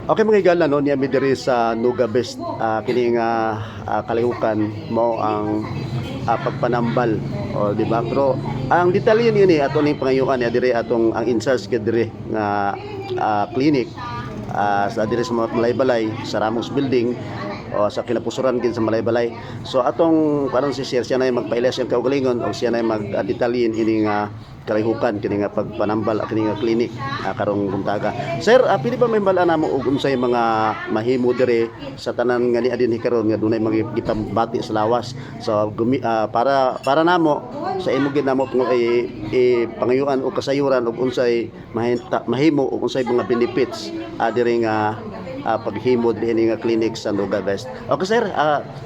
Okay mga igala no niya mi diri sa Nuga Best kini nga kalihukan mo ang pagpanambal o di ba pero ang detalye niini ato ning pangayuan niya diri atong ang in-charge gid diri nga clinic sa diri sa mga balay-balay sa Ramos Building o sa kinapusuran gid sa Malaybalay. So atong karon si Sir siya na magpailas siyang kaugalingon o siya na mag-detalyin ini nga kalihukan kini nga pagpanambal kini nga clinic karong buntaga. Sir, pili ba may bala namo og unsay mga mahimo dire sa tanan nga ni adin karon nga dunay mga gipambati sa lawas. So para namo sa imo gid namo pangayuan o kasayuran og unsay mahimo og unsay mga benefits dire nga paghimo dinhi nga clinic sa Nuga Best. Okay sir,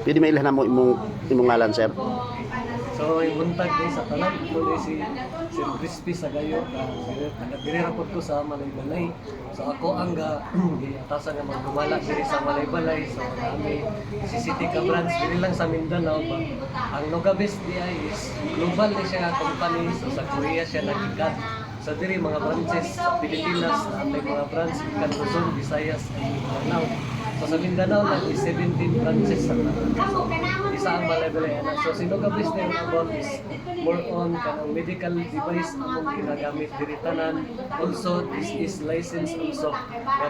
pwede mailan namo imong ngalan sir. So, yung buntag din sa tanan, ito din si Sir Crispy sa gayo, nag-direport ko sa Malaybalay. So, ako ang atasan nga magdumala diri sa Malaybalay. So, kami si City ka branch, diri lang sa Mindanao. Ang Nuga Best DI is global na siya company. So, sa Korea siya nagikat. So, diri mga branches sa Pilipinas, may mga branch, Luzon, Visayas, Mindanao. So sa Mindanao lang is 17 branches sa so, isa ang Malaybalay. So si Nuga Best na about is more on kanang medical device among ginagamit diri tanan. Also this is licensed also.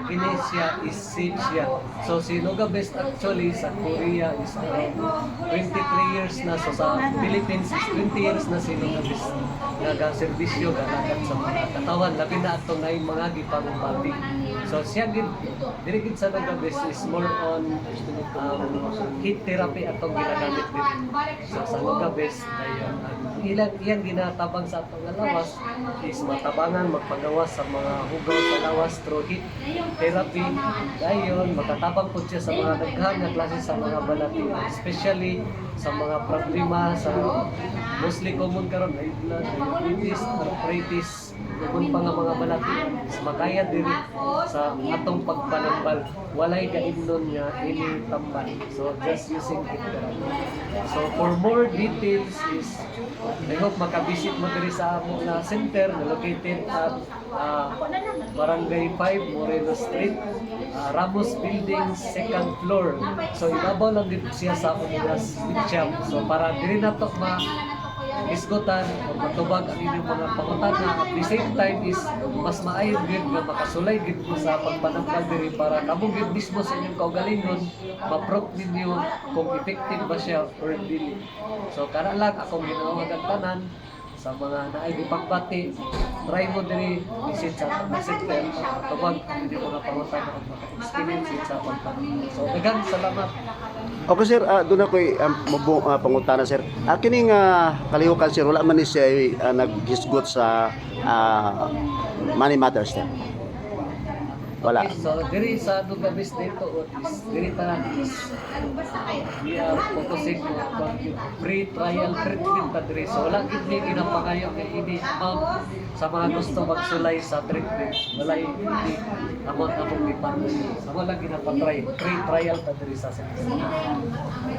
Kini siya is safe siya. So si Nuga Best actually sa Korea is around 23 years na. So sa Philippines is 20 years na si Nuga Best naga-serbisyo ganagat sa mga katawan labi na atong nay mga gipangpati. So siya gid diri gid sa Nuga Best is more on heat therapy atong ginagamit diri. So sa Nuga Best dayon iyang ginatabang sa atong lawas is matabangan magpagawas sa mga hugaw sa lawas through heat therapy. Dayon makatabang pud siya sa mga daghang nga klase sa mga balati, especially sa mga problema sa mostly common karon high blood, diabetes, arthritis, kung pa nga mga balati is makaya diri sa atong pagpanambal. Walay kaimnon nga ini tambal. So just using it. So for more details is I hope makabisit mo diri sa among na center na located at Barangay 5 Moreno Street, Ramos Building, 2nd floor. So ibabaw lang dito siya sa among shop. So para diri na to isgutan o matubag ang inyong mga pangutana at the same time is mas maayon gid nga makasulay gid mo sa pagpanambal diri para kamong gid mismo sa inyong kaugalingon ma-prove ninyo kung effective ba siya or dili. So kana lang akong ginawagan tanan sa mga naay gipagbati, try mo diri visit sa center tubag hindi mo na pangutana og maka-experience sa pagpanambal. So daghang salamat. Okay sir, doon ako pangutana sir. Kining kalihukan sir, wala man ni siya naghisgot sa money matters sir. Wala. Okay, so diri sa Nuga Best dito is diri tanan is we are focusing on free trial treatment ta diri. So wala gid ni ginapangayo kay ini amount sa mga gusto magsulay sa treatment. Wala ini amount department. Sa wala ginapatry free trial ta diri sa center.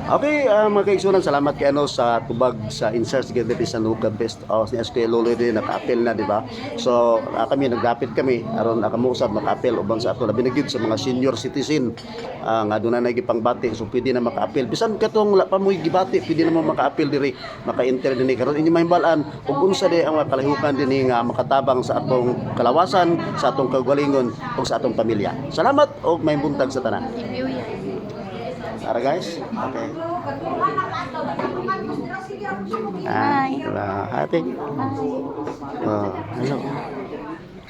Okay, mga kaigsunan, salamat kay sa tubag sa in-charge diri sa Nuga Best. Si SK Lolo din naka-appeal na, di ba? So kami nagdapit kami aron nakamusab maka-appeal ubang sa ato labi na gid sa mga senior citizen nga dunay na gipangbati. So pwede na maka-appeal. Bisan katong wala pa mo gibati, pwede na mo maka-appeal diri, maka-enter dinhi karon inyo mahimbalan ug unsa di ang kalihukan dinhi nga makatabang sa atong kalawasan, sa atong kaugalingon ug sa atong pamilya. Salamat ug may buntag sa tanan. Tara guys. Okay. Hi. Ate. Hello.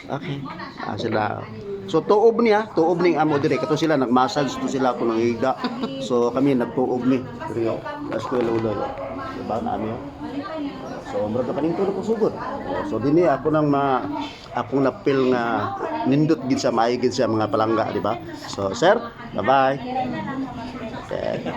Okay. Sila. So tuob niya, tuob ning amo dire kato sila nag-massage to sila ko nang higa. So kami nagtuob ni diri as ko lolo. Diba na ami. So murag ka paning tulo ko sugod. So dinhi ako nang akong napil nga nindot gid sa maayo gid sa mga palangga, di ba? So sir, bye-bye. Okay.